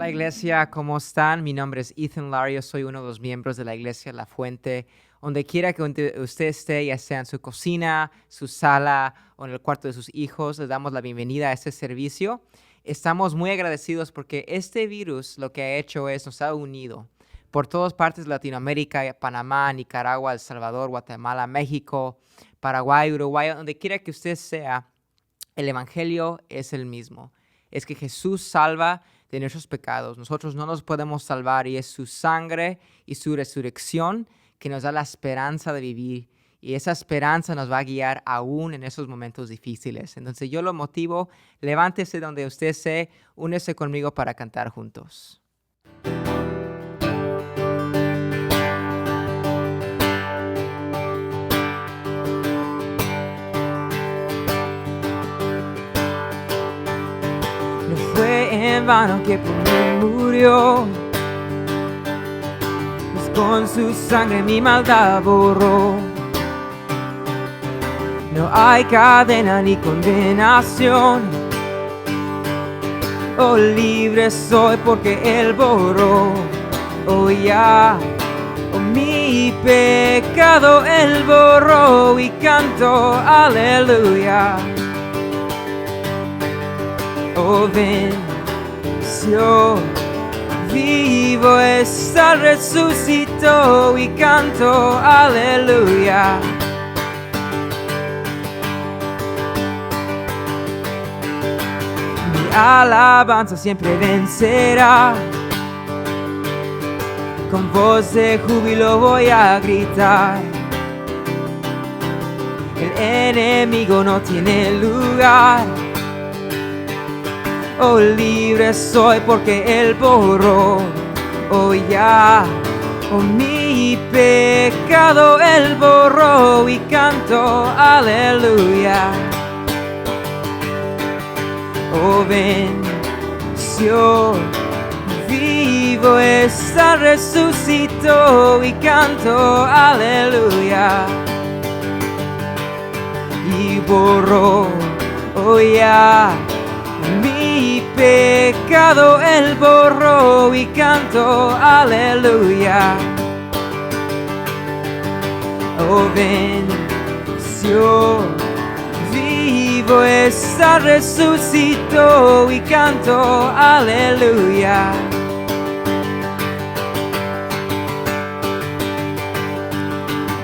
Hola iglesia, ¿cómo están? Mi nombre es Ethan Lario, soy uno de los miembros de la iglesia La Fuente. Donde quiera que usted esté, ya sea en su cocina, su sala o en el cuarto de sus hijos, les damos la bienvenida a este servicio. Estamos muy agradecidos porque este virus lo que ha hecho es nos ha unido por todas partes de Latinoamérica, Panamá, Nicaragua, El Salvador, Guatemala, México, Paraguay, Uruguay, donde quiera que usted sea, el evangelio es el mismo. Es que Jesús salva de nuestros pecados. Nosotros no nos podemos salvar y es su sangre y su resurrección que nos da la esperanza de vivir. Y esa esperanza nos va a guiar aún en esos momentos difíciles. Entonces yo lo motivo, levántese donde usted esté, únese conmigo para cantar juntos. No fue en vano que por mí murió, pues con su sangre mi maldad borró. No hay cadena ni condenación, oh libre soy porque Él borró. Oh ya, oh mi pecado Él borró y canto aleluya. Oh venció, vivo está, resucitó y canto aleluya. Mi alabanza siempre vencerá, con voz de júbilo voy a gritar. El enemigo no tiene lugar, oh libre soy porque Él borró. Oh ya, oh mi pecado Él borró y canto aleluya. Oh venció, vivo está, resucitó y canto aleluya. Y borró, oh ya, mi pecado Él borró y canto aleluya. Oh venció, vivo está, resucitó y canto aleluya.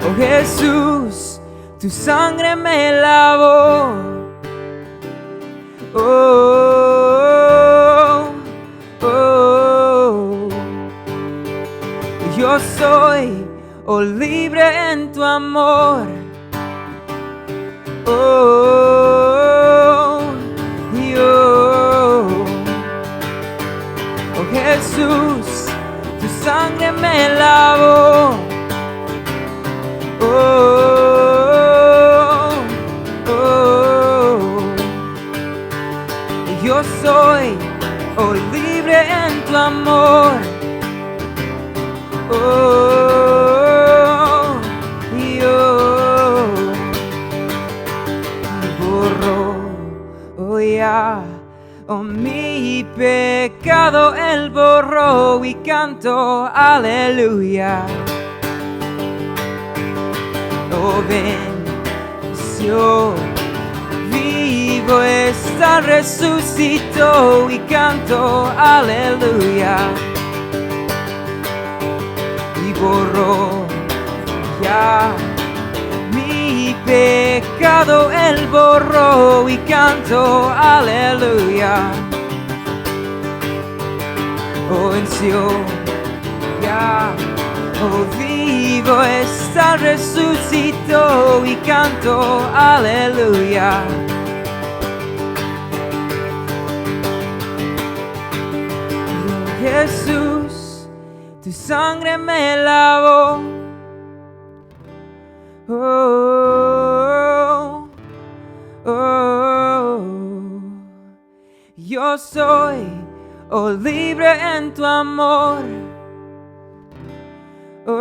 Oh Jesús, tu sangre me lavó. Oh, oh, oh. Yo soy, oh libre en tu amor. Oh, yo, oh Jesús, tu sangre me lavó. Oh, oh, yo soy, oh libre en tu amor. Oh, yo, borró, oh ya, oh mi pecado Él borró y canto aleluya. Oh venció, vivo está, resucitó y canto aleluya. Y borró ya mi pecado Él borró y canto aleluya. Oh venció ya, oh vivo está, resucitó y canto aleluya. Oh Jesús, tu sangre me lavó. Oh, oh, oh. Yo soy, oh libre en tu amor. Oh,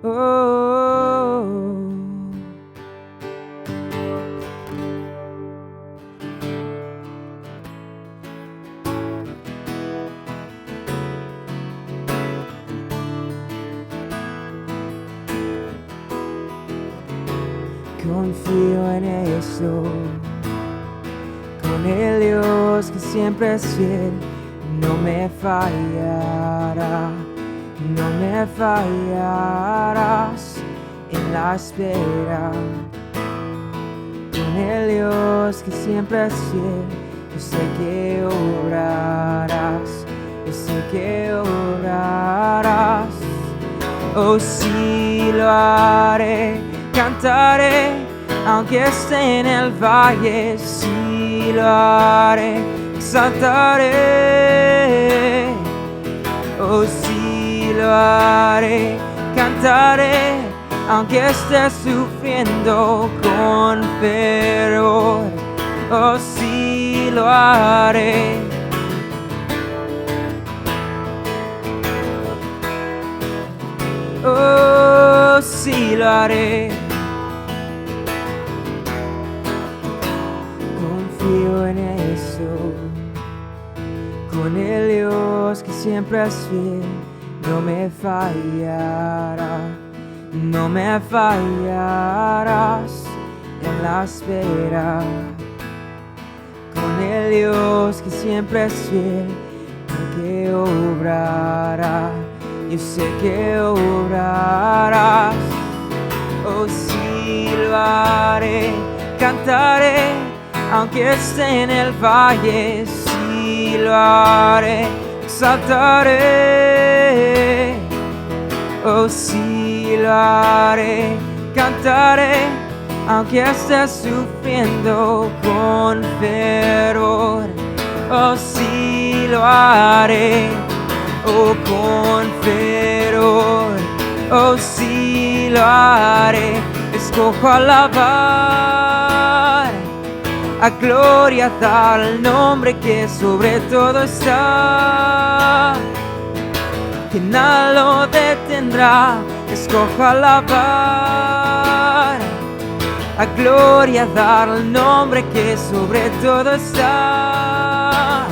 oh, oh. confío en eso. Con el Dios que siempre es fiel, no me fallará, no me fallarás en la espera. Con el Dios que siempre es fiel, yo sé que obrarás, yo sé que obrarás. Oh, sí lo haré, cantaré, aunque esté en el valle, sí lo haré, exaltaré. Oh, sí lo haré, cantaré, aunque esté sufriendo con fervor. Oh, sí lo haré. Oh, sí lo haré. Confío en eso. Con el Dios que siempre es fiel, no me fallará, no me fallarás en la espera. Con el Dios que siempre es fiel, que obrará, yo sé que obrarás. Oh, sí lo haré, cantaré, aunque esté en el valle, sí lo haré, exaltaré. Oh, sí lo haré, cantaré, aunque esté sufriendo con fervor. Oh, sí lo haré, oh, con fervor. Oh, sí lo haré, escojo alabar, a gloria tal nombre que sobre todo está, que nada lo detendrá. Escojo alabar, a gloria dar al nombre que sobre todo está,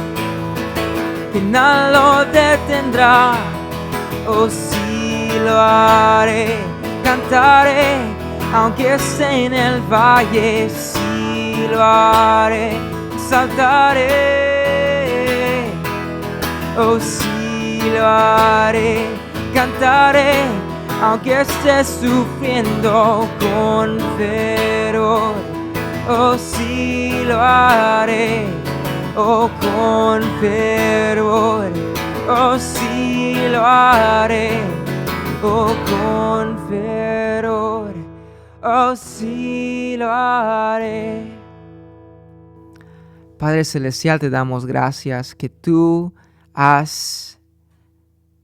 que nada lo detendrá. Oh, sí lo haré, cantaré, aunque esté en el valle, sí lo haré, saltaré. Oh, sí lo haré, cantaré, aunque esté sufriendo con fervor. Oh, sí lo haré, oh, con fervor. Oh, sí lo haré, oh, con fervor. Oh, sí lo haré. Padre Celestial, te damos gracias que tú has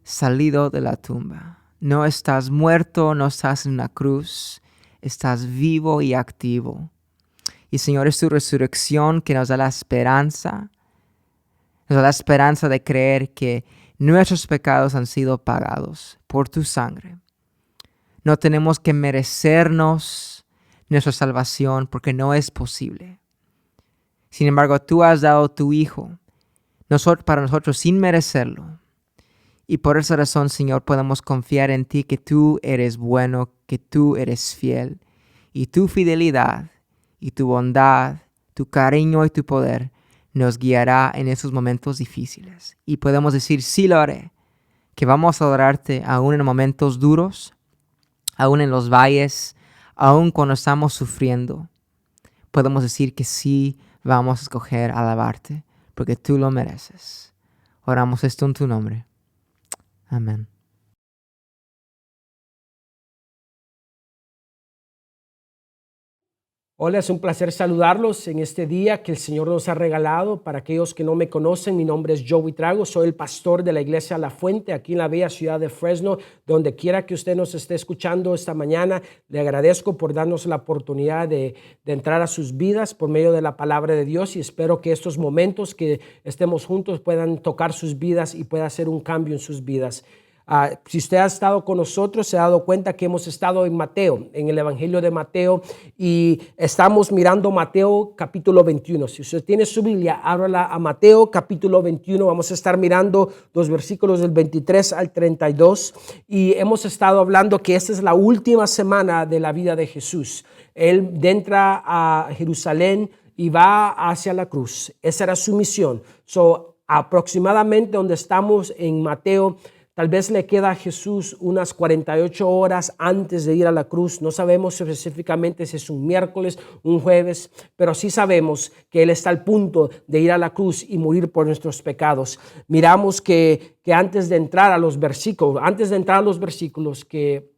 salido de la tumba. No estás muerto, no estás en una cruz, estás vivo y activo. Y Señor, es tu resurrección que nos da la esperanza de creer que nuestros pecados han sido pagados por tu sangre. No tenemos que merecernos nuestra salvación porque no es posible. Sin embargo, tú has dado tu Hijo para nosotros sin merecerlo. Y por esa razón, Señor, podemos confiar en ti, que tú eres bueno, que tú eres fiel. Y tu fidelidad y tu bondad, tu cariño y tu poder nos guiará en esos momentos difíciles. Y podemos decir, sí lo haré, que vamos a adorarte aún en momentos duros, aún en los valles, aún cuando estamos sufriendo. Podemos decir que sí vamos a escoger alabarte, porque tú lo mereces. Oramos esto en tu nombre. Amén. Hola, es un placer saludarlos en este día que el Señor nos ha regalado. Para aquellos que no me conocen, mi nombre es Joey Trago, soy el pastor de la iglesia La Fuente aquí en la bella ciudad de Fresno. Donde quiera que usted nos esté escuchando esta mañana, le agradezco por darnos la oportunidad de entrar a sus vidas por medio de la palabra de Dios, y espero que estos momentos que estemos juntos puedan tocar sus vidas y pueda hacer un cambio en sus vidas. Si usted ha estado con nosotros, se ha dado cuenta que hemos estado en Mateo, en el Evangelio de Mateo, y estamos mirando Mateo capítulo 21. Si usted tiene su Biblia, ábrala a Mateo capítulo 21. Vamos a estar mirando los versículos del 23 al 32, y hemos estado hablando que esta es la última semana de la vida de Jesús. Él entra a Jerusalén y va hacia la cruz. Esa era su misión. Aproximadamente donde estamos en Mateo, tal vez le queda a Jesús unas 48 horas antes de ir a la cruz. No sabemos específicamente si es un miércoles, un jueves, pero sí sabemos que Él está al punto de ir a la cruz y morir por nuestros pecados. Miramos que antes de entrar a los versículos que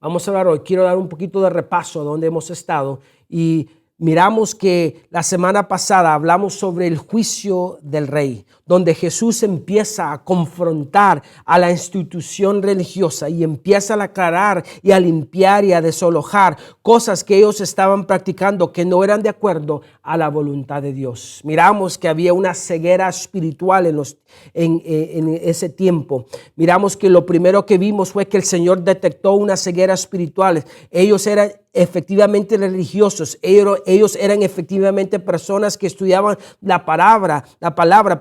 vamos a hablar hoy, quiero dar un poquito de repaso a donde hemos estado, y miramos que la semana pasada hablamos sobre el juicio del rey, donde Jesús empieza a confrontar a la institución religiosa y empieza a aclarar y a limpiar y a desalojar cosas que ellos estaban practicando que no eran de acuerdo a la voluntad de Dios. Miramos que había una ceguera espiritual en ese tiempo. Miramos que lo primero que vimos fue que el Señor detectó una ceguera espiritual. Ellos eran efectivamente religiosos, ellos eran efectivamente personas que estudiaban la palabra,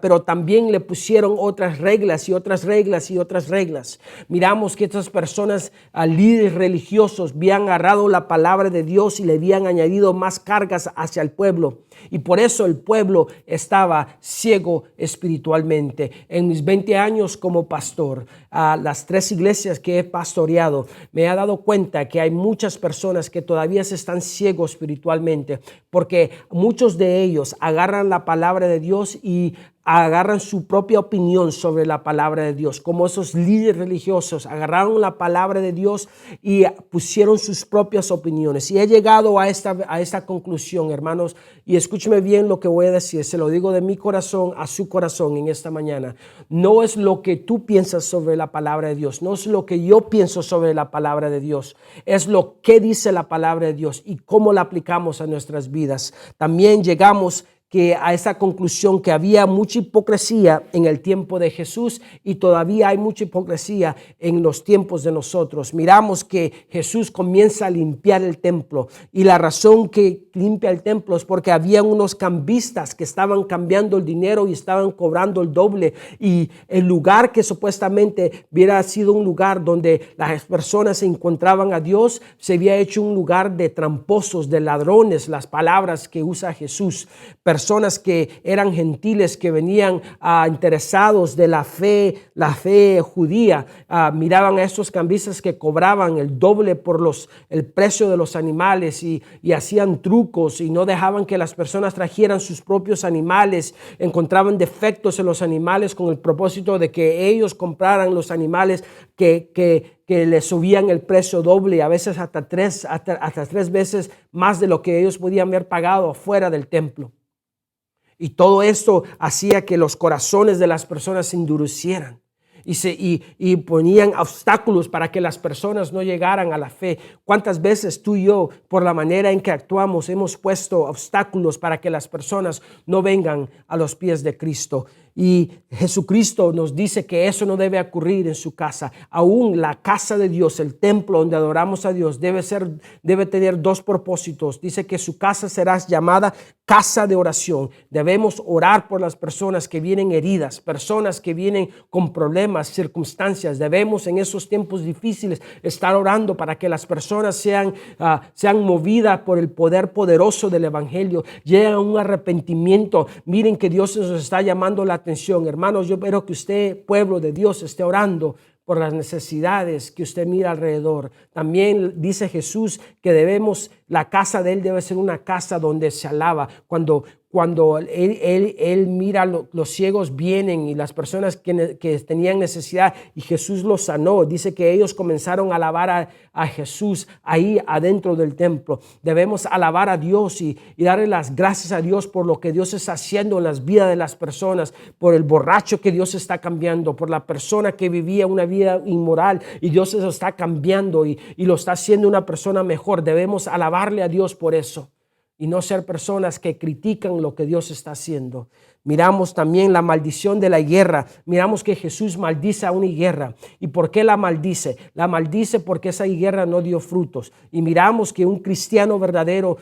pero también le pusieron otras reglas y otras reglas y otras reglas. Miramos que estas personas, líderes religiosos, habían agarrado la palabra de Dios y le habían añadido más cargas hacia el pueblo, y por eso el pueblo estaba ciego espiritualmente. En mis 20 años como pastor, las 3 iglesias que he pastoreado, me he dado cuenta que hay muchas personas que todavía se están ciegos espiritualmente, porque muchos de ellos agarran la palabra de Dios y agarran su propia opinión sobre la palabra de Dios, como esos líderes religiosos agarraron la palabra de Dios y pusieron sus propias opiniones. Y he llegado a esta conclusión, hermanos, y escúcheme bien lo que voy a decir, se lo digo de mi corazón a su corazón en esta mañana. No es lo que tú piensas sobre la palabra de Dios, no es lo que yo pienso sobre la palabra de Dios, es lo que dice la palabra de Dios y cómo la aplicamos a nuestras vidas. También llegamos a esa conclusión que había mucha hipocresía en el tiempo de Jesús y todavía hay mucha hipocresía en los tiempos de nosotros. Miramos que Jesús comienza a limpiar el templo, y la razón que limpia el templo es porque había unos cambistas que estaban cambiando el dinero y estaban cobrando el doble, y el lugar que supuestamente hubiera sido un lugar donde las personas se encontraban a Dios se había hecho un lugar de tramposos, de ladrones, las palabras que usa Jesús. Personas que eran gentiles, que venían interesados de la fe judía, miraban a estos cambistas que cobraban el doble por el precio de los animales y hacían trucos y no dejaban que las personas trajeran sus propios animales, encontraban defectos en los animales con el propósito de que ellos compraran los animales que le subían el precio doble, a veces hasta tres veces más de lo que ellos podían haber pagado afuera del templo. Y todo esto hacía que los corazones de las personas se endurecieran y ponían obstáculos para que las personas no llegaran a la fe. ¿Cuántas veces tú y yo, por la manera en que actuamos, hemos puesto obstáculos para que las personas no vengan a los pies de Cristo? Y Jesucristo nos dice que eso no debe ocurrir en su casa. Aún la casa de Dios, el templo donde adoramos a Dios, debe tener 2 propósitos. Dice que su casa será llamada casa de oración. Debemos orar por las personas que vienen heridas, personas que vienen con problemas, circunstancias. Debemos en esos tiempos difíciles estar orando para que las personas sean movidas por el poder poderoso del Evangelio, lleguen a un arrepentimiento. Miren que Dios nos está llamando la atención. Hermanos, yo espero que usted, pueblo de Dios, esté orando por las necesidades que usted mira alrededor. También dice Jesús que la casa de Él debe ser una casa donde se alaba. Cuando él mira, los ciegos vienen y las personas que tenían necesidad y Jesús los sanó. Dice que ellos comenzaron a alabar a Jesús ahí adentro del templo. Debemos alabar a Dios y darle las gracias a Dios por lo que Dios está haciendo en las vidas de las personas, por el borracho que Dios está cambiando, por la persona que vivía una vida inmoral y Dios se lo está cambiando y lo está haciendo una persona mejor. Debemos alabarle a Dios por eso. y no ser personas que critican lo que Dios está haciendo. Miramos también la maldición de la higuera. Miramos que Jesús maldice a una higuera. ¿Y por qué la maldice? La maldice porque esa higuera no dio frutos. Y miramos que un cristiano verdadero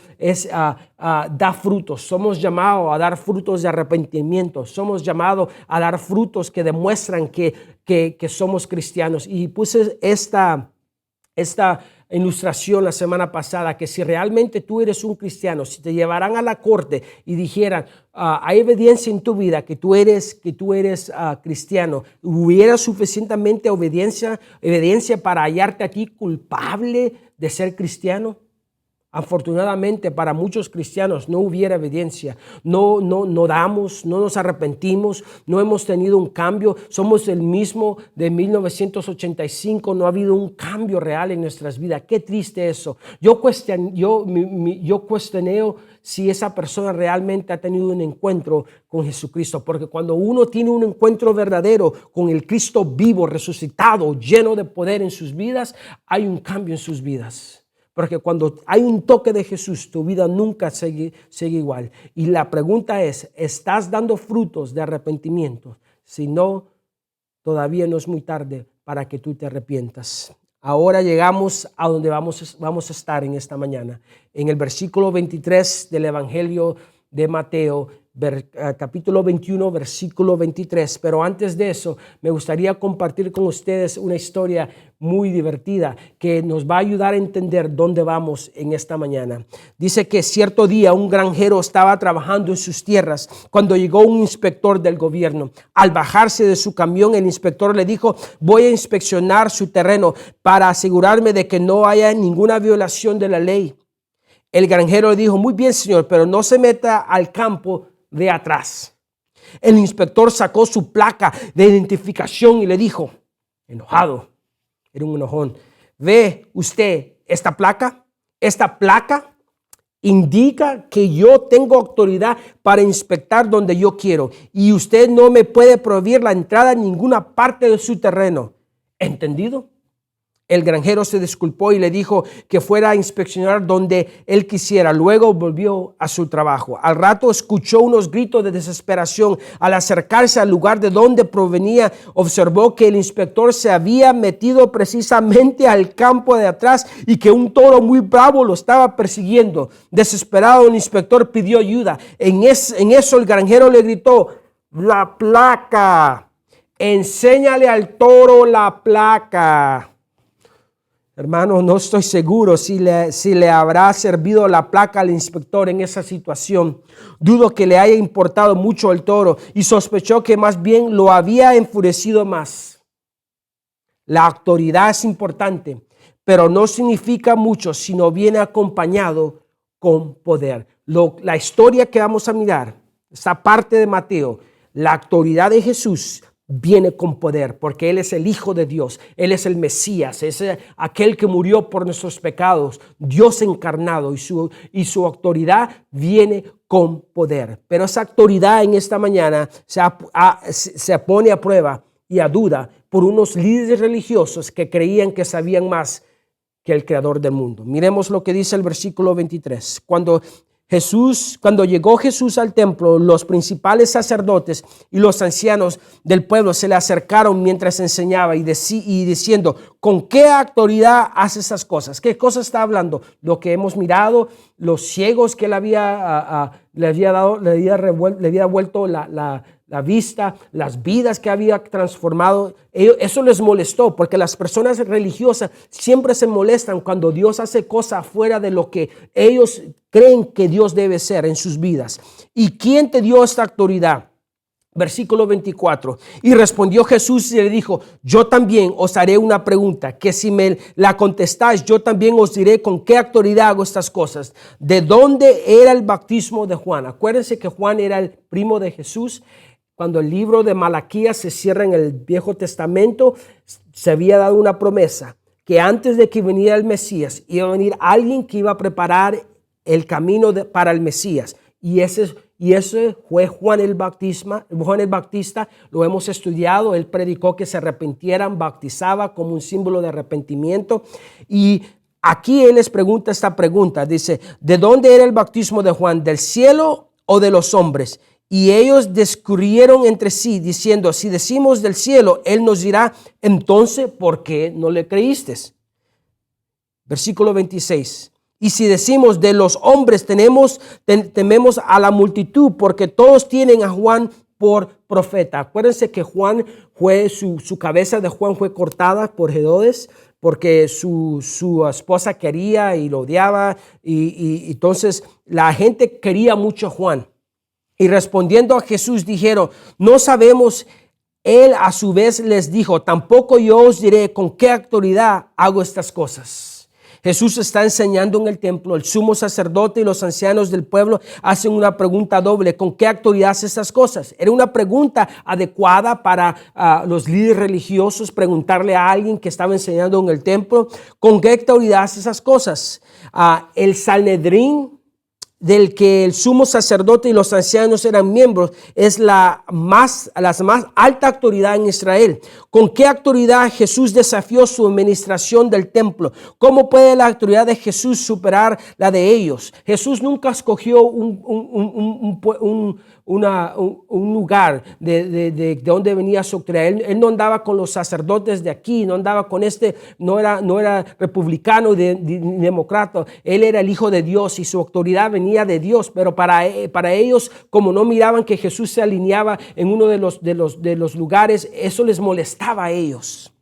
da frutos. Somos llamados a dar frutos de arrepentimiento. Somos llamados a dar frutos que demuestran que somos cristianos. Y puse esta ilustración la semana pasada, que si realmente tú eres un cristiano, si te llevaran a la corte y dijeran, hay evidencia en tu vida que tú eres cristiano, ¿hubiera suficientemente evidencia para hallarte aquí culpable de ser cristiano? Afortunadamente para muchos cristianos no hubiera evidencia, no damos, no nos arrepentimos, no hemos tenido un cambio, somos el mismo de 1985, no ha habido un cambio real en nuestras vidas. Qué triste eso. Yo cuestioneo si esa persona realmente ha tenido un encuentro con Jesucristo, porque cuando uno tiene un encuentro verdadero con el Cristo vivo, resucitado, lleno de poder en sus vidas, hay un cambio en sus vidas. Porque cuando hay un toque de Jesús, tu vida nunca sigue igual. Y la pregunta es, ¿estás dando frutos de arrepentimiento? Si no, todavía no es muy tarde para que tú te arrepientas. Ahora llegamos a donde vamos a estar en esta mañana. En el versículo 23 del Evangelio de Mateo, capítulo 21, versículo 23. Pero antes de eso, me gustaría compartir con ustedes una historia muy divertida que nos va a ayudar a entender dónde vamos en esta mañana. Dice que cierto día un granjero estaba trabajando en sus tierras cuando llegó un inspector del gobierno. Al bajarse de su camión, el inspector le dijo, voy a inspeccionar su terreno para asegurarme de que no haya ninguna violación de la ley. El granjero le dijo, muy bien, señor, pero no se meta al campo de atrás. El inspector sacó su placa de identificación y le dijo, enojado, era un enojón, ¿ve usted esta placa? Esta placa indica que yo tengo autoridad para inspectar donde yo quiero y usted no me puede prohibir la entrada en ninguna parte de su terreno. ¿Entendido? El granjero se disculpó y le dijo que fuera a inspeccionar donde él quisiera. Luego volvió a su trabajo. Al rato escuchó unos gritos de desesperación. Al acercarse al lugar de donde provenía, observó que el inspector se había metido precisamente al campo de atrás y que un toro muy bravo lo estaba persiguiendo. Desesperado, el inspector pidió ayuda. En eso el granjero le gritó, la placa, enséñale al toro la placa. Hermano, no estoy seguro si le habrá servido la placa al inspector en esa situación. Dudo que le haya importado mucho el toro y sospechó que más bien lo había enfurecido más. La autoridad es importante, pero no significa mucho si no viene acompañado con poder. La historia que vamos a mirar, esa parte de Mateo, la autoridad de Jesús viene con poder porque Él es el Hijo de Dios, Él es el Mesías, es aquel que murió por nuestros pecados, Dios encarnado y su autoridad viene con poder. Pero esa autoridad en esta mañana se pone a prueba y a duda por unos líderes religiosos que creían que sabían más que el Creador del mundo. Miremos lo que dice el versículo 23. Cuando llegó Jesús al templo, los principales sacerdotes y los ancianos del pueblo se le acercaron mientras enseñaba y diciendo, ¿con qué autoridad hace esas cosas? ¿Qué cosas está hablando? Lo que hemos mirado, los ciegos que le había vuelto la vista, las vidas que había transformado. Eso les molestó porque las personas religiosas siempre se molestan cuando Dios hace cosas fuera de lo que ellos creen que Dios debe ser en sus vidas. ¿Y quién te dio esta autoridad? Versículo 24. Y respondió Jesús y le dijo, yo también os haré una pregunta, que si me la contestáis, yo también os diré con qué autoridad hago estas cosas. ¿De dónde era el bautismo de Juan? Acuérdense que Juan era el primo de Jesús. Cuando el libro de Malaquías se cierra en el Viejo Testamento, se había dado una promesa que antes de que viniera el Mesías, iba a venir alguien que iba a preparar el camino para el Mesías. Y ese fue Juan el Bautista, lo hemos estudiado. Él predicó que se arrepintieran, bautizaba como un símbolo de arrepentimiento. Y Aquí él les pregunta esta pregunta. Dice, ¿de dónde era el bautismo de Juan? ¿Del cielo o de los hombres? Y ellos discurrieron entre sí, diciendo, si decimos del cielo, él nos dirá, entonces, ¿por qué no le creíste? Versículo 26. Y si decimos de los hombres, tememos a la multitud, porque todos tienen a Juan por profeta. Acuérdense que Juan fue, su cabeza de Juan fue cortada por Herodes, porque su esposa quería y lo odiaba, y entonces la gente quería mucho a Juan. Y respondiendo a Jesús dijeron, no sabemos. Él a su vez les dijo, tampoco yo os diré con qué autoridad hago estas cosas. Jesús está enseñando en el templo. El sumo sacerdote y los ancianos del pueblo hacen una pregunta doble. ¿Con qué autoridad hace estas cosas? Era una pregunta adecuada para los líderes religiosos preguntarle a alguien que estaba enseñando en el templo. ¿Con qué autoridad hace esas cosas? El Sanedrín, del que el sumo sacerdote y los ancianos eran miembros, es la más alta autoridad en Israel. ¿Con qué autoridad Jesús desafió su administración del templo? ¿Cómo puede la autoridad de Jesús superar la de ellos? Jesús nunca escogió un lugar de donde venía su autoridad. Él no andaba con los sacerdotes de aquí, no andaba con no era republicano ni demócrata. Él era el Hijo de Dios y su autoridad venía de Dios, pero para ellos, como no miraban que Jesús se alineaba en uno de los lugares, eso les molestaba a ellos.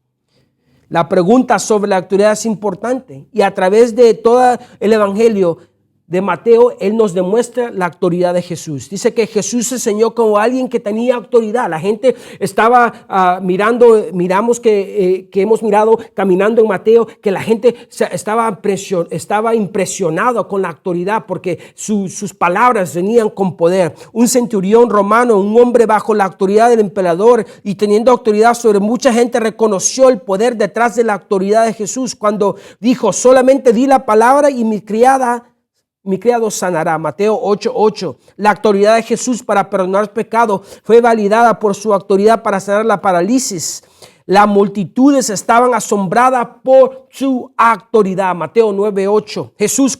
La pregunta sobre la autoridad es importante, y a través de todo el evangelio de Mateo, él nos demuestra la autoridad de Jesús. Dice que Jesús se enseñó como alguien que tenía autoridad. La gente estaba miramos que hemos mirado caminando en Mateo, que la gente estaba impresionada con la autoridad porque sus palabras venían con poder. Un centurión romano, un hombre bajo la autoridad del emperador y teniendo autoridad sobre mucha gente, reconoció el poder detrás de la autoridad de Jesús cuando dijo, solamente di la palabra y mi criado sanará. Mateo 8:8. La autoridad de Jesús para perdonar pecado fue validada por su autoridad para sanar la parálisis. Las multitudes estaban asombradas por su autoridad. Mateo 9:8. Jesús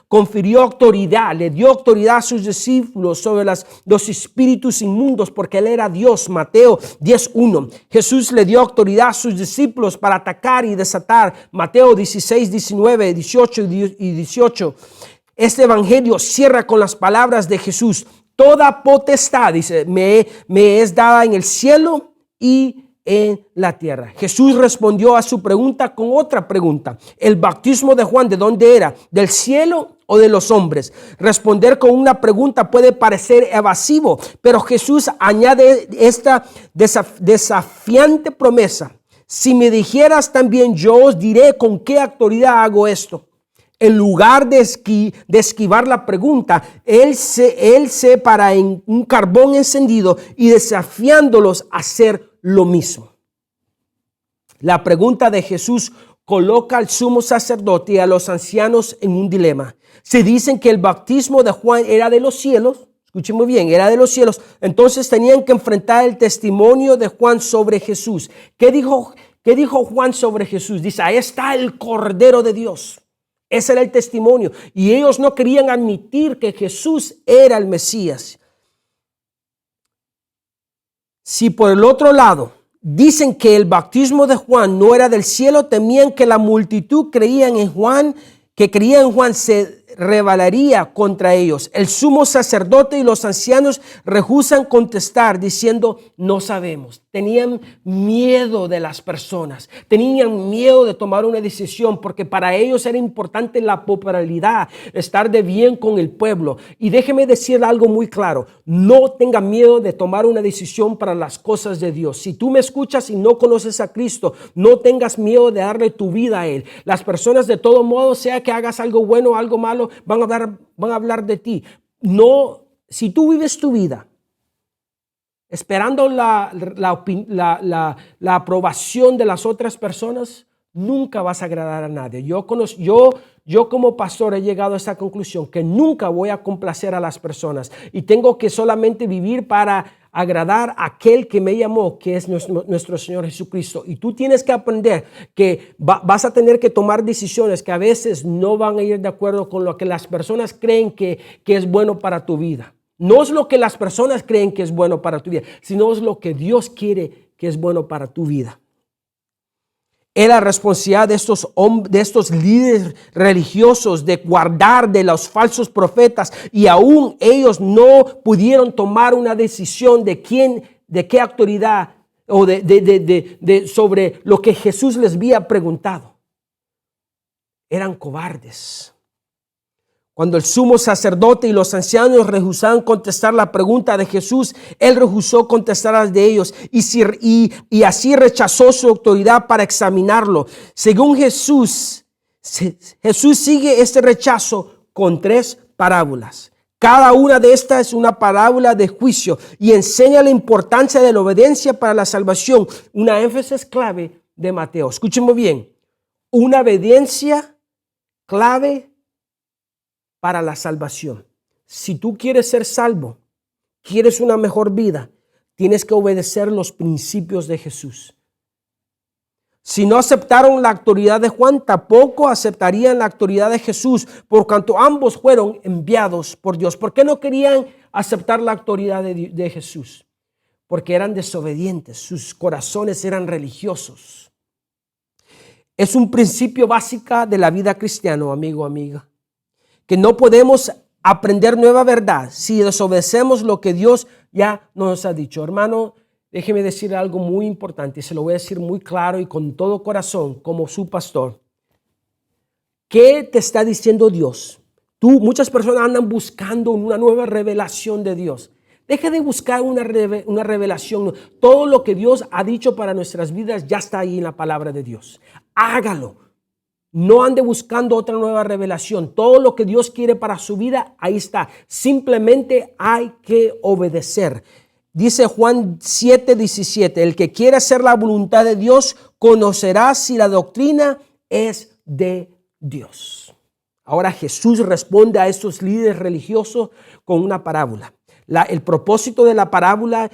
confirió autoridad, le dio autoridad a sus discípulos sobre los espíritus inmundos porque él era Dios. Mateo 10:1. Jesús le dio autoridad a sus discípulos para atacar y desatar. Mateo 16, 19, 18 y 18. Este evangelio cierra con las palabras de Jesús. Toda potestad, dice, me es dada en el cielo y en la tierra. Jesús respondió a su pregunta con otra pregunta. ¿El bautismo de Juan de dónde era? ¿Del cielo o de los hombres? Responder con una pregunta puede parecer evasivo, pero Jesús añade esta desafiante promesa. Si me dijeras también, yo os diré con qué autoridad hago esto. En lugar de esquivar la pregunta, él se para en un carbón encendido y desafiándolos a hacer lo mismo. La pregunta de Jesús coloca al sumo sacerdote y a los ancianos en un dilema. Si dicen que el bautismo de Juan era de los cielos, escuchen muy bien, era de los cielos, entonces tenían que enfrentar el testimonio de Juan sobre Jesús. ¿Qué dijo Juan sobre Jesús? Dice, ahí está el Cordero de Dios. Ese era el testimonio. Y ellos no querían admitir que Jesús era el Mesías. Si por el otro lado dicen que el bautismo de Juan no era del cielo, temían que la multitud que creía en Juan se rebelaría contra ellos. El sumo sacerdote y los ancianos rehusan contestar diciendo, no sabemos. Tenían miedo de las personas, tenían miedo de tomar una decisión porque para ellos era importante la popularidad, estar de bien con el pueblo. Y déjeme decir algo muy claro, no tenga miedo de tomar una decisión para las cosas de Dios. Si tú me escuchas y no conoces a Cristo, no tengas miedo de darle tu vida a Él. Las personas de todo modo, sea que hagas algo bueno o algo malo, van a hablar de ti. No, si tú vives tu vida esperando la aprobación de las otras personas, nunca vas a agradar a nadie. Yo como pastor he llegado a esa conclusión que nunca voy a complacer a las personas y tengo que solamente vivir para agradar a aquel que me llamó, que es nuestro Señor Jesucristo. Y tú tienes que aprender que vas a tener que tomar decisiones que a veces no van a ir de acuerdo con lo que las personas creen que es bueno para tu vida. No es lo que las personas creen que es bueno para tu vida, sino es lo que Dios quiere que es bueno para tu vida. Era la responsabilidad de estos líderes religiosos de guardar de los falsos profetas, y aún ellos no pudieron tomar una decisión de qué autoridad o sobre lo que Jesús les había preguntado. Eran cobardes. Cuando el sumo sacerdote y los ancianos rehusaron contestar la pregunta de Jesús, él rehusó contestar las de ellos y así rechazó su autoridad para examinarlo. Según Jesús sigue este rechazo con 3 parábolas. Cada una de estas es una parábola de juicio y enseña la importancia de la obediencia para la salvación, una énfasis clave de Mateo. Escúchenme bien, una obediencia clave para la salvación. Si tú quieres ser salvo, quieres una mejor vida, tienes que obedecer los principios de Jesús. Si no aceptaron la autoridad de Juan, tampoco aceptarían la autoridad de Jesús, por cuanto ambos fueron enviados por Dios. ¿Por qué no querían aceptar la autoridad de Jesús? Porque eran desobedientes, sus corazones eran religiosos. Es un principio básico de la vida cristiana, amigo, amiga, que no podemos aprender nueva verdad si desobedecemos lo que Dios ya nos ha dicho. Hermano, déjeme decir algo muy importante y se lo voy a decir muy claro y con todo corazón como su pastor. ¿Qué te está diciendo Dios? Muchas personas andan buscando una nueva revelación de Dios. Deje de buscar una revelación. Todo lo que Dios ha dicho para nuestras vidas ya está ahí en la palabra de Dios. Hágalo. No ande buscando otra nueva revelación. Todo lo que Dios quiere para su vida, ahí está. Simplemente hay que obedecer. Dice Juan 7:17, el que quiere hacer la voluntad de Dios conocerá si la doctrina es de Dios. Ahora Jesús responde a estos líderes religiosos con una parábola. El propósito de la parábola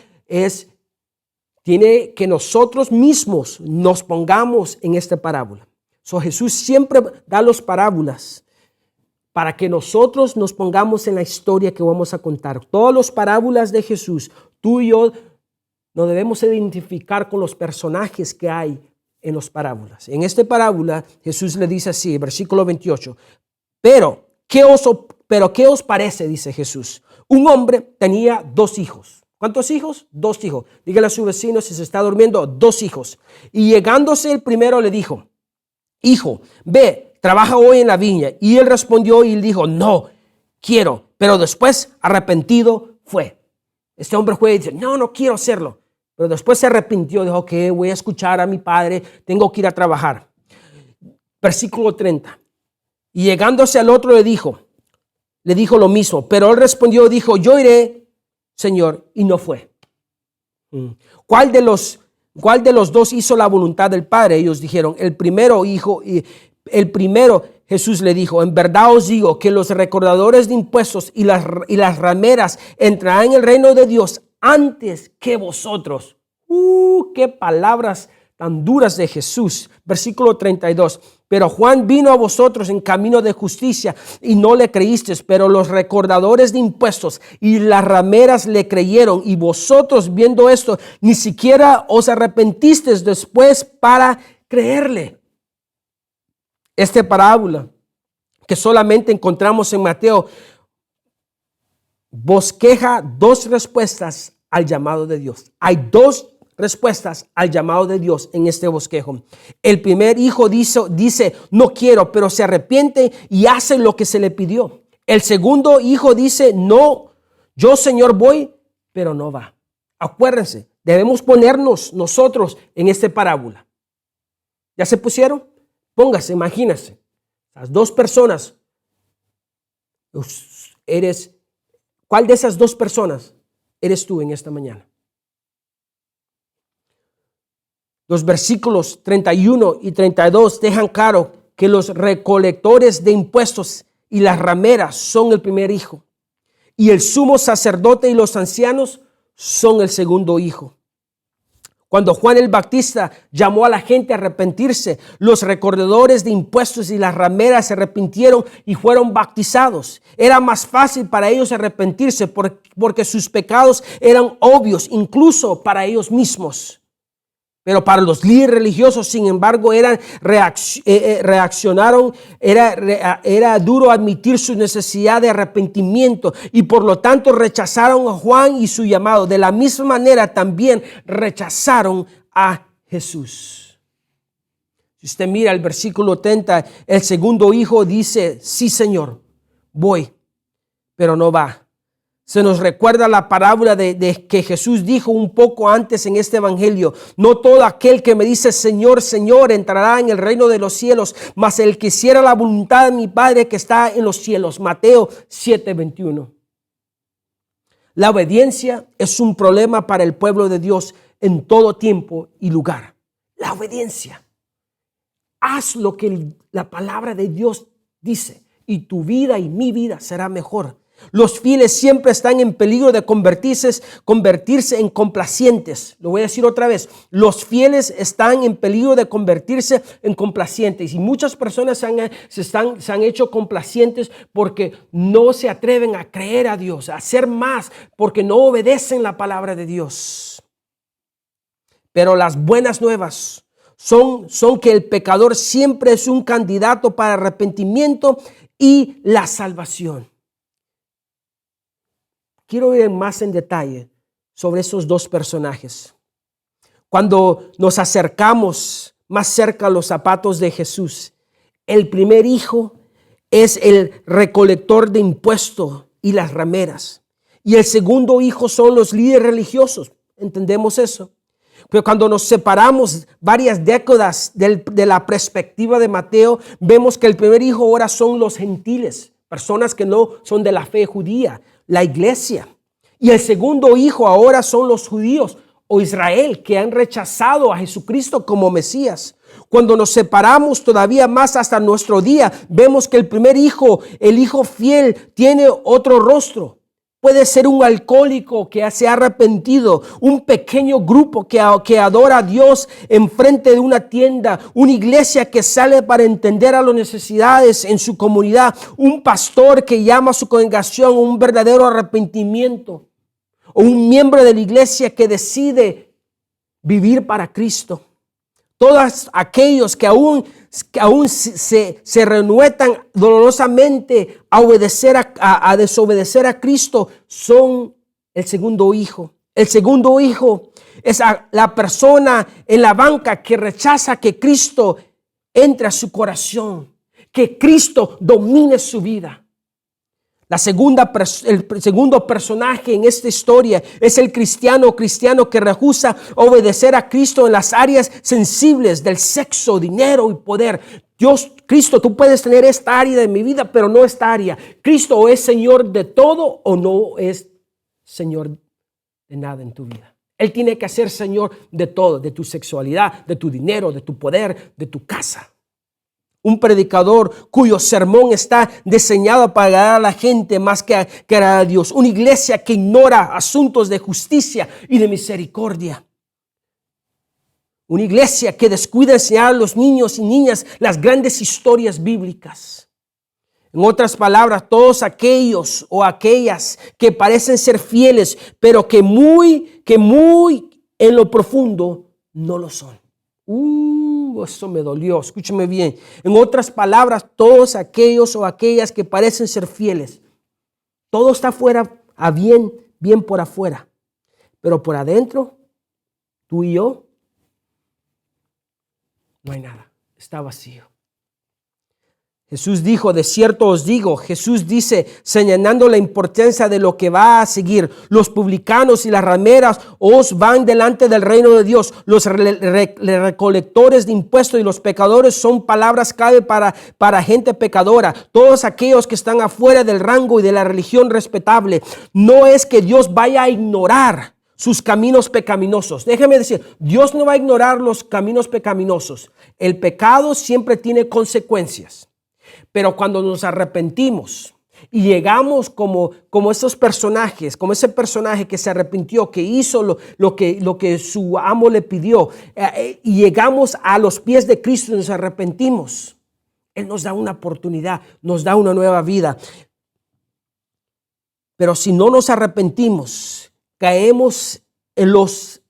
tiene que nosotros mismos nos pongamos en esta parábola. Jesús siempre da las parábolas para que nosotros nos pongamos en la historia que vamos a contar. Todas las parábolas de Jesús, tú y yo nos debemos identificar con los personajes que hay en las parábolas. En esta parábola Jesús le dice así, versículo 28, pero ¿qué os parece? Dice Jesús. Un hombre tenía 2 hijos. ¿Cuántos hijos? 2 hijos. Dígale a su vecino si se está durmiendo, 2 hijos. Y llegándose el primero le dijo, hijo, ve, trabaja hoy en la viña. Y él respondió y dijo, no quiero. Pero después arrepentido fue. Este hombre fue y dice, no quiero hacerlo. Pero después se arrepintió, dijo, ok, voy a escuchar a mi padre, tengo que ir a trabajar. Versículo 30. Y llegándose al otro le dijo lo mismo. Pero él respondió, dijo, yo iré, Señor, y no fue. ¿Cuál de los 2 hizo la voluntad del Padre? Ellos dijeron, el primero. Jesús le dijo, en verdad os digo que los recaudadores de impuestos y las rameras entrarán en el reino de Dios antes que vosotros. Qué palabras tan duras de Jesús. Versículo 32. Pero Juan vino a vosotros en camino de justicia y no le creísteis, pero los recaudadores de impuestos y las rameras le creyeron, y vosotros viendo esto ni siquiera os arrepentisteis después para creerle. Esta parábola que solamente encontramos en Mateo bosqueja 2 respuestas al llamado de Dios. Hay 2 respuestas al llamado de Dios en este bosquejo. El primer hijo dice, no quiero, pero se arrepiente y hace lo que se le pidió. El segundo hijo dice, no, yo Señor voy, pero no va. Acuérdense, debemos ponernos nosotros en esta parábola. ¿Ya se pusieron? Póngase, imagínense. Las 2 personas. ¿Cuál de esas 2 personas eres tú en esta mañana? Los versículos 31 y 32 dejan claro que los recolectores de impuestos y las rameras son el primer hijo. Y el sumo sacerdote y los ancianos son el segundo hijo. Cuando Juan el Bautista llamó a la gente a arrepentirse, los recaudadores de impuestos y las rameras se arrepintieron y fueron bautizados. Era más fácil para ellos arrepentirse porque sus pecados eran obvios, incluso para ellos mismos. Pero para los líderes religiosos, sin embargo, reaccionaron. Era duro admitir su necesidad de arrepentimiento y por lo tanto rechazaron a Juan y su llamado. De la misma manera también rechazaron a Jesús. Si usted mira el versículo 30, el segundo hijo dice: sí, Señor, voy, pero no va. Se nos recuerda la parábola de que Jesús dijo un poco antes en este evangelio: no todo aquel que me dice Señor, Señor entrará en el reino de los cielos, mas el que hiciera la voluntad de mi Padre que está en los cielos. Mateo 7:21. La obediencia es un problema para el pueblo de Dios en todo tiempo y lugar. La obediencia. Haz lo que la palabra de Dios dice y tu vida y mi vida será mejor. Los fieles siempre están en peligro de convertirse en complacientes. Lo voy a decir otra vez. Los fieles están en peligro de convertirse en complacientes. Y muchas personas se han hecho complacientes porque no se atreven a creer a Dios, a hacer más, porque no obedecen la palabra de Dios. Pero las buenas nuevas son que el pecador siempre es un candidato para arrepentimiento y la salvación. Quiero ir más en detalle sobre esos dos personajes. Cuando nos acercamos más cerca a los zapatos de Jesús, el primer hijo es el recolector de impuestos y las rameras. Y el segundo hijo son los líderes religiosos. ¿Entendemos eso? Pero cuando nos separamos varias décadas de la perspectiva de Mateo, vemos que el primer hijo ahora son los gentiles, personas que no son de la fe judía, la iglesia. Y el segundo hijo ahora son los judíos o Israel, que han rechazado a Jesucristo como Mesías. Cuando nos separamos todavía más hasta nuestro día, vemos que el primer hijo, el hijo fiel, tiene otro rostro. Puede ser un alcohólico que se ha arrepentido, un pequeño grupo que adora a Dios enfrente de una tienda, una iglesia que sale para entender a las necesidades en su comunidad, un pastor que llama a su congregación un verdadero arrepentimiento, o un miembro de la iglesia que decide vivir para Cristo. Todos aquellos que aún se renuetan dolorosamente a desobedecer a Cristo son el segundo hijo. El segundo hijo es la persona en la banca que rechaza que Cristo entre a su corazón, que Cristo domine su vida. El segundo personaje en esta historia es el cristiano que rehúsa obedecer a Cristo en las áreas sensibles del sexo, dinero y poder. Cristo, tú puedes tener esta área de mi vida, pero no esta área. Cristo o es Señor de todo o no es Señor de nada en tu vida. Él tiene que ser Señor de todo, de tu sexualidad, de tu dinero, de tu poder, de tu casa. Un predicador cuyo sermón está diseñado para agradar a la gente más que agradar a Dios. Una iglesia que ignora asuntos de justicia y de misericordia. Una iglesia que descuida enseñar a los niños y niñas las grandes historias bíblicas. En otras palabras, todos aquellos o aquellas que parecen ser fieles, pero que muy en lo profundo no lo son. Eso me dolió, escúcheme bien. En otras palabras, todos aquellos o aquellas que parecen ser fieles, todo está afuera, bien por afuera, pero por adentro, tú y yo, no hay nada, está vacío. Jesús dijo, de cierto os digo, Jesús dice, señalando la importancia de lo que va a seguir. Los publicanos y las rameras os van delante del reino de Dios. Los recolectores de impuestos y los pecadores son palabras clave para gente pecadora. Todos aquellos que están afuera del rango y de la religión respetable. No es que Dios vaya a ignorar sus caminos pecaminosos. Déjeme decir, Dios no va a ignorar los caminos pecaminosos. El pecado siempre tiene consecuencias. Pero cuando nos arrepentimos, Y llegamos como esos personajes, como ese personaje que se arrepintió, que hizo lo que su amo le pidió. Y llegamos a los pies de Cristo y nos arrepentimos. Él nos da una oportunidad, nos da una nueva vida. Pero si no nos arrepentimos, caemos en los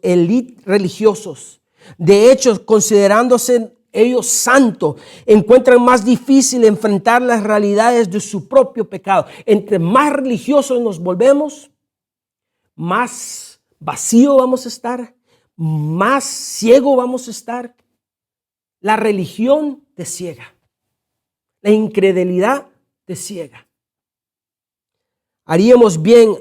élites religiosos. De hecho, considerándose ellos santos, encuentran más difícil enfrentar las realidades de su propio pecado. Entre más religiosos nos volvemos, más vacío vamos a estar, más ciego vamos a estar. La religión te ciega. La incredulidad te ciega. Haríamos bien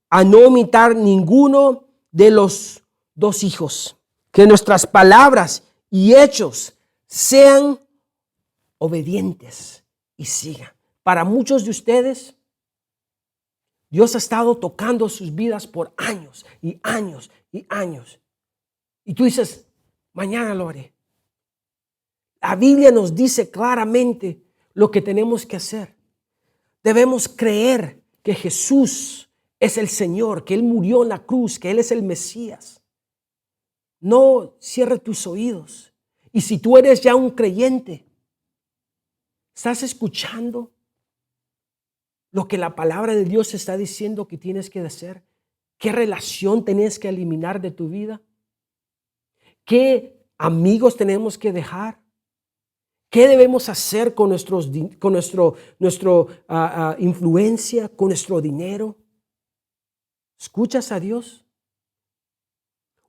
a no imitar ninguno de los dos hijos. Que nuestras palabras y hechos sean obedientes y sigan. Para muchos de ustedes, Dios ha estado tocando sus vidas por años y años y años. Y tú dices, mañana lo haré. La Biblia nos dice claramente lo que tenemos que hacer. Debemos creer que Jesús es el Señor, que Él murió en la cruz, que Él es el Mesías. No cierres tus oídos. Y si tú eres ya un creyente, ¿estás escuchando lo que la palabra de Dios está diciendo que tienes que hacer? ¿Qué relación tienes que eliminar de tu vida? ¿Qué amigos tenemos que dejar? ¿Qué debemos hacer con nuestra influencia, con nuestro dinero? ¿Escuchas a Dios?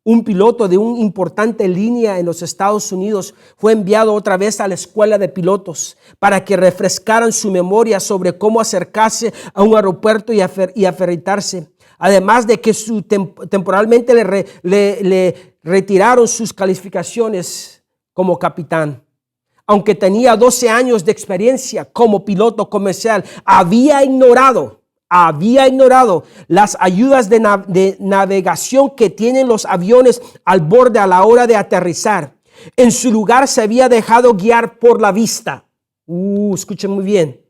Un piloto de una importante línea en los Estados Unidos fue enviado otra vez a la escuela de pilotos para que refrescaran su memoria sobre cómo acercarse a un aeropuerto y aterrizarse. Además de que temporalmente le retiraron sus calificaciones como capitán. Aunque tenía 12 años de experiencia como piloto comercial, había ignorado las ayudas de navegación que tienen los aviones al borde a la hora de aterrizar. En su lugar se había dejado guiar por la vista. Escuchen muy bien.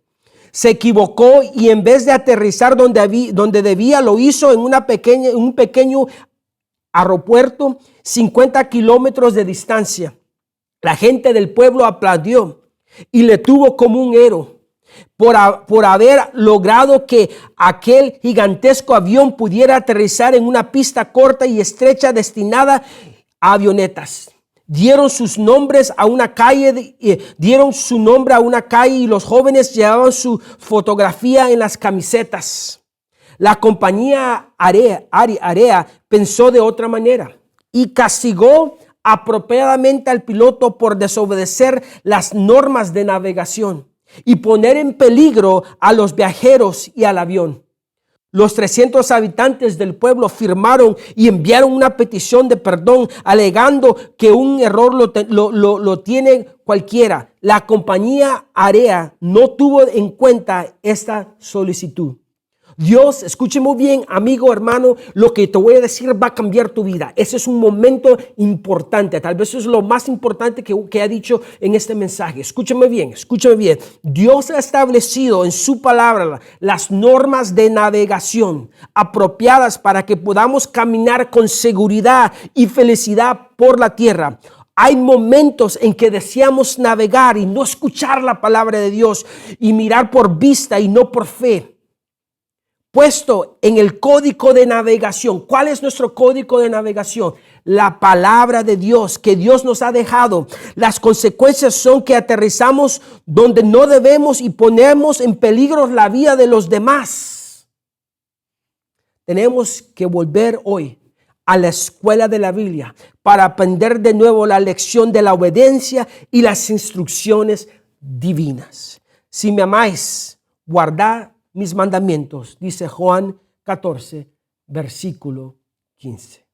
Se equivocó y en vez de aterrizar donde debía, lo hizo en un pequeño aeropuerto 50 kilómetros de distancia. La gente del pueblo aplaudió y le tuvo como un héroe por haber logrado que aquel gigantesco avión pudiera aterrizar en una pista corta y estrecha destinada a avionetas. Dieron su nombre a una calle y los jóvenes llevaban su fotografía en las camisetas. La compañía Area pensó de otra manera y castigó apropiadamente al piloto por desobedecer las normas de navegación y poner en peligro a los viajeros y al avión. Los 300 habitantes del pueblo firmaron y enviaron una petición de perdón alegando que un error lo tiene cualquiera. La compañía Area no tuvo en cuenta esta solicitud. Dios, escuche muy bien, amigo, hermano, lo que te voy a decir va a cambiar tu vida. Ese es un momento importante. Tal vez es lo más importante que ha dicho en este mensaje. Escúchame bien. Dios ha establecido en su palabra las normas de navegación apropiadas para que podamos caminar con seguridad y felicidad por la tierra. Hay momentos en que deseamos navegar y no escuchar la palabra de Dios y mirar por vista y no por fe. Puesto en el código de navegación. ¿Cuál es nuestro código de navegación? La palabra de Dios que Dios nos ha dejado. Las consecuencias son que aterrizamos donde no debemos y ponemos en peligro la vida de los demás. Tenemos que volver hoy a la escuela de la Biblia para aprender de nuevo la lección de la obediencia y las instrucciones divinas. Si me amáis, guardad mis mandamientos, dice Juan 14, versículo 15.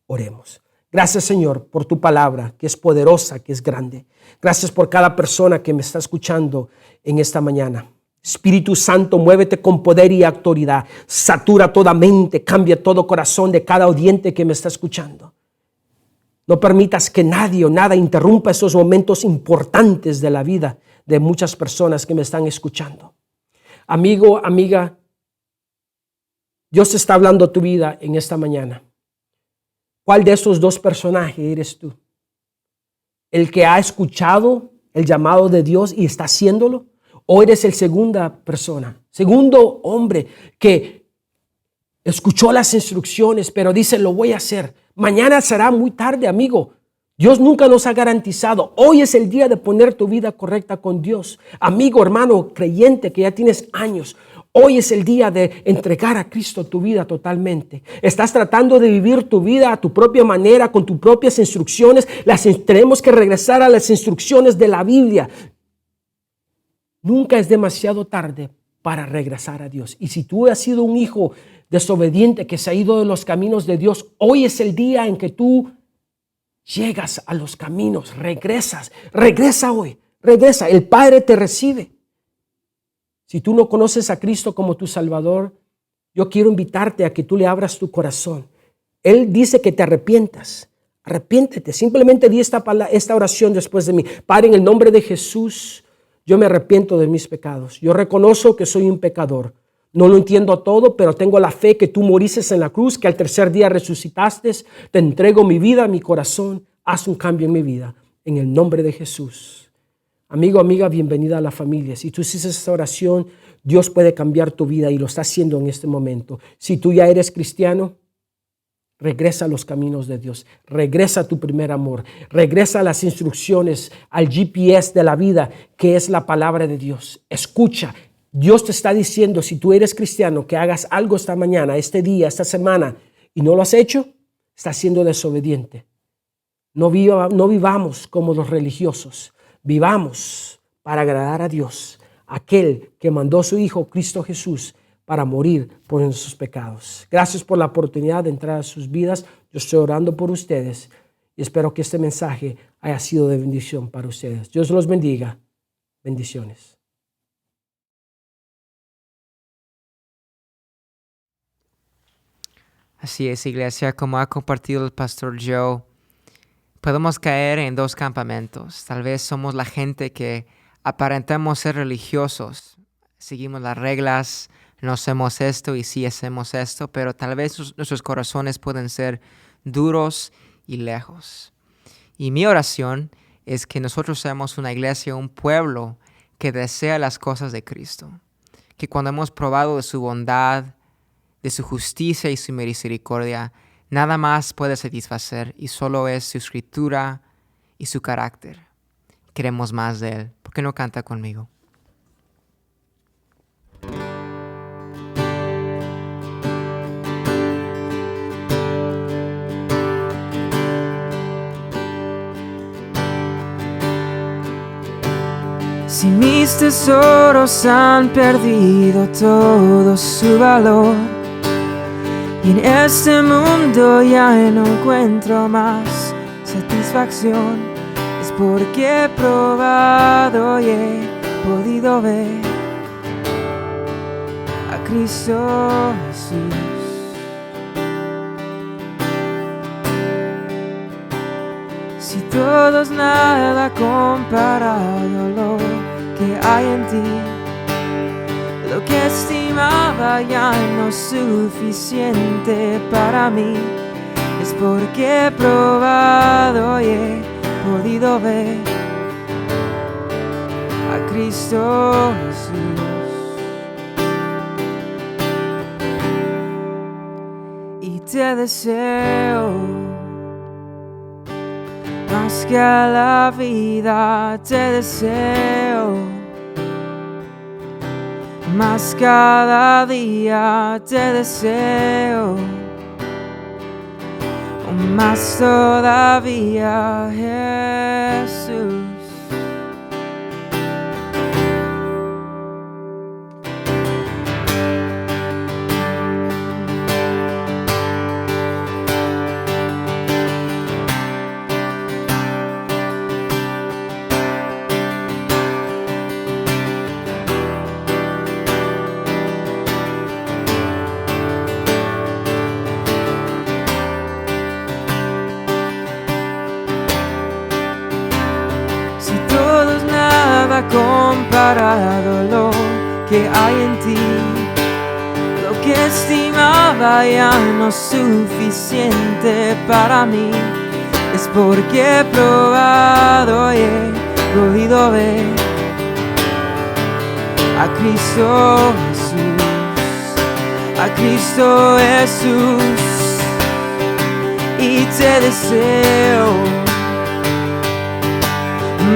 Oremos. Gracias, Señor, por tu palabra, que es poderosa, que es grande. Gracias por cada persona que me está escuchando en esta mañana. Espíritu Santo, muévete con poder y autoridad. Satura toda mente, cambia todo corazón de cada oyente que me está escuchando. No permitas que nadie o nada interrumpa esos momentos importantes de la vida de muchas personas que me están escuchando. Amigo, amiga, Dios está hablando a tu vida en esta mañana. ¿Cuál de estos dos personajes eres tú? ¿El que ha escuchado el llamado de Dios y está haciéndolo? ¿O eres el segunda persona, segundo hombre que escuchó las instrucciones, pero dice, lo voy a hacer? Mañana será muy tarde, amigo. Dios nunca nos ha garantizado. Hoy es el día de poner tu vida correcta con Dios. Amigo, hermano, creyente que ya tienes años. Hoy es el día de entregar a Cristo tu vida totalmente. Estás tratando de vivir tu vida a tu propia manera, con tus propias instrucciones. Tenemos que regresar a las instrucciones de la Biblia. Nunca es demasiado tarde para regresar a Dios. Y si tú has sido un hijo desobediente que se ha ido de los caminos de Dios, hoy es el día en que tú llegas a los caminos, regresa hoy, regresa. El Padre te recibe. Si tú no conoces a Cristo como tu Salvador, yo quiero invitarte a que tú le abras tu corazón. Él dice que te arrepientas. Arrepiéntete. Simplemente di esta oración después de mí. Padre, en el nombre de Jesús, yo me arrepiento de mis pecados. Yo reconozco que soy un pecador. No lo entiendo todo, pero tengo la fe que tú moriste en la cruz, que al tercer día resucitaste. Te entrego mi vida, mi corazón. Haz un cambio en mi vida. En el nombre de Jesús. Amigo, amiga, bienvenida a la familia. Si tú hiciste esta oración, Dios puede cambiar tu vida y lo está haciendo en este momento. Si tú ya eres cristiano, regresa a los caminos de Dios. Regresa a tu primer amor. Regresa a las instrucciones, al GPS de la vida, que es la palabra de Dios. Escucha. Dios te está diciendo, si tú eres cristiano, que hagas algo esta mañana, este día, esta semana, y no lo has hecho, estás siendo desobediente. No vivamos como los religiosos. Vivamos para agradar a Dios, aquel que mandó a su Hijo Cristo Jesús para morir por nuestros pecados. Gracias por la oportunidad de entrar a sus vidas. Yo estoy orando por ustedes y espero que este mensaje haya sido de bendición para ustedes. Dios los bendiga. Bendiciones. Así es, iglesia, como ha compartido el pastor Joe, podemos caer en dos campamentos. Tal vez somos la gente que aparentamos ser religiosos, seguimos las reglas, no hacemos esto y sí hacemos esto, pero tal vez nuestros corazones pueden ser duros y lejos. Y mi oración es que nosotros seamos una iglesia, un pueblo que desea las cosas de Cristo. Que cuando hemos probado de su bondad, de su justicia y su misericordia, nada más puede satisfacer y solo es su escritura y su carácter. Queremos más de Él. ¿Por qué no canta conmigo? Si mis tesoros han perdido todo su valor, y en este mundo ya no encuentro más satisfacción, es porque he probado y he podido ver a Cristo Jesús. Si todo es nada comparado a lo que hay en ti, lo que estimaba ya no es suficiente para mí, es porque he probado y he podido ver a Cristo Jesús. Y te deseo más que a la vida, te deseo más cada día, te deseo más todavía, Jesús. Comparado a lo que hay hay en ti. Lo que estimaba ya no es suficiente para mí. Es porque he probado y he podido ver a Cristo Jesús, a Cristo Jesús, y te deseo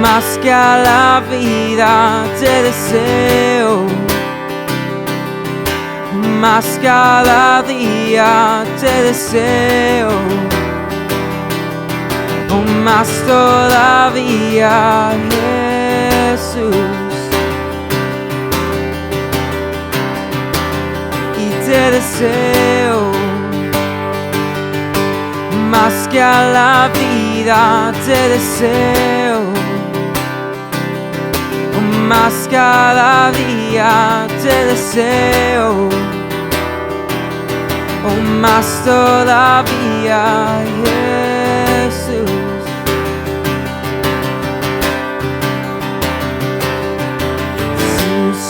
más que a la vida, te deseo más cada día, te deseo más todavía, Jesús, y te deseo más que a la vida, te deseo más cada día, te deseo más todavía, Jesús.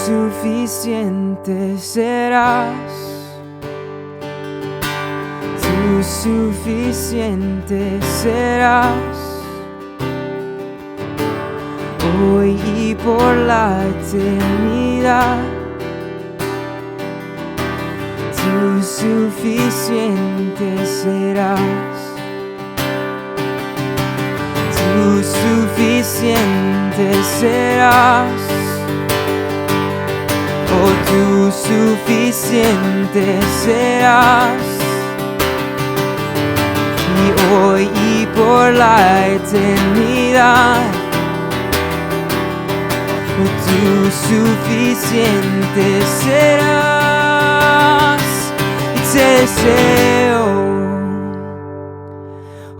Suficiente serás, tú suficiente serás, hoy y por la eternidad. Tú suficiente serás, tú suficiente serás. Oh, tú suficiente serás, y hoy y por la eternidad. Oh, tú suficiente serás, y te deseo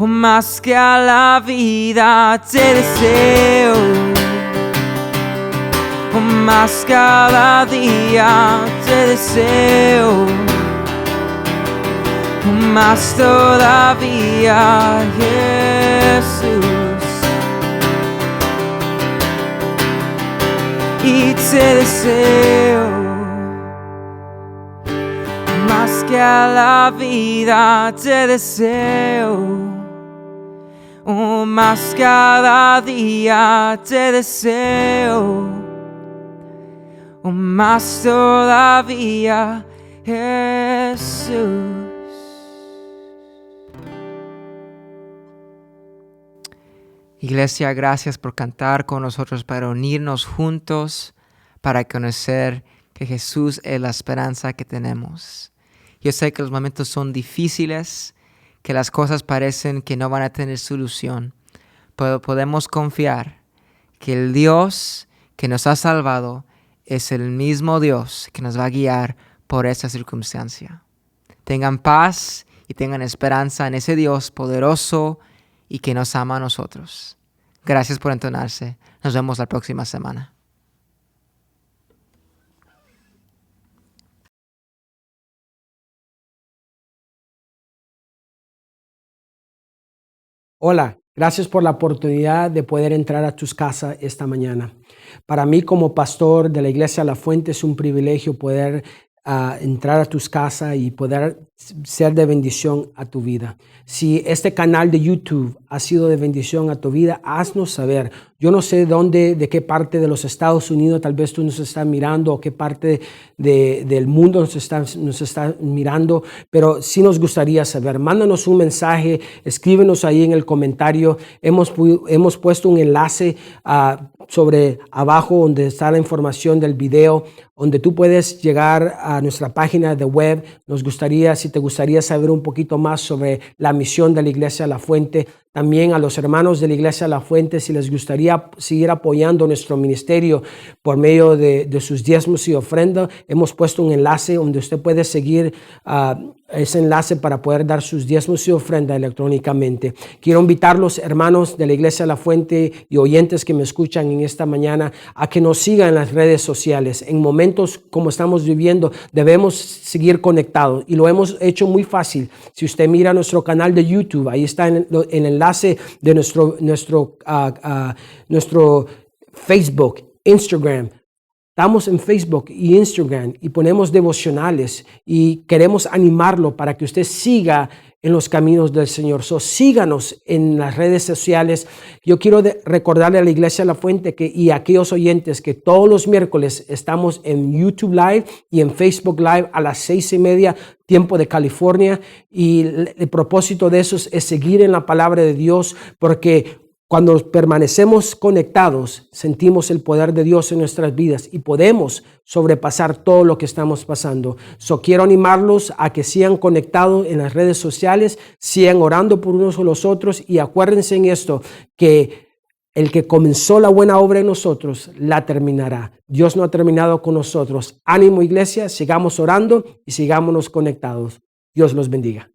más que a la vida, te deseo más cada día, te deseo más todavía, Jesús, y te deseo más que a la vida, te deseo más cada día, te deseo más todavía, Jesús. Iglesia, gracias por cantar con nosotros, para unirnos juntos, para conocer que Jesús es la esperanza que tenemos. Yo sé que los momentos son difíciles, que las cosas parecen que no van a tener solución, pero podemos confiar que el Dios que nos ha salvado es el mismo Dios que nos va a guiar por esta circunstancia. Tengan paz y tengan esperanza en ese Dios poderoso y que nos ama a nosotros. Gracias por entonarse. Nos vemos la próxima semana. Hola, gracias por la oportunidad de poder entrar a tus casas esta mañana. Para mí como pastor de la Iglesia La Fuente es un privilegio poder entrar a tus casas y poder ser de bendición a tu vida. Si este canal de YouTube ha sido de bendición a tu vida, haznos saber. Yo no sé de qué parte de los Estados Unidos tal vez tú nos estás mirando, o qué parte del mundo nos estás mirando, pero sí nos gustaría saber. Mándanos un mensaje, escríbenos ahí en el comentario. Hemos puesto un enlace sobre abajo donde está la información del video, donde tú puedes llegar a nuestra página de web. Nos gustaría, si te gustaría saber un poquito más sobre la misión de la Iglesia La Fuente, también a los hermanos de la Iglesia La Fuente, si les gustaría seguir apoyando nuestro ministerio por medio de sus diezmos y ofrendas, hemos puesto un enlace donde usted puede seguir ese enlace para poder dar sus diezmos y ofrendas electrónicamente. Quiero invitar a los hermanos de la Iglesia La Fuente y oyentes que me escuchan en esta mañana a que nos sigan en las redes sociales. En momentos como estamos viviendo, debemos seguir conectados y lo hemos hecho muy fácil. Si usted mira nuestro canal de YouTube, ahí está el enlace de nuestro Facebook, Instagram, Estamos en Facebook y Instagram y ponemos devocionales y queremos animarlo para que usted siga en los caminos del Señor. Síganos en las redes sociales. Yo quiero recordarle a la Iglesia La Fuente y a aquellos oyentes que todos los miércoles estamos en YouTube Live y en Facebook Live a las 6:30 tiempo de California. Y el propósito de eso es seguir en la palabra de Dios, porque cuando permanecemos conectados, sentimos el poder de Dios en nuestras vidas y podemos sobrepasar todo lo que estamos pasando. Quiero animarlos a que sigan conectados en las redes sociales, sigan orando por unos o los otros y acuérdense en esto, que el que comenzó la buena obra en nosotros, la terminará. Dios no ha terminado con nosotros. Ánimo, iglesia, sigamos orando y sigámonos conectados. Dios los bendiga.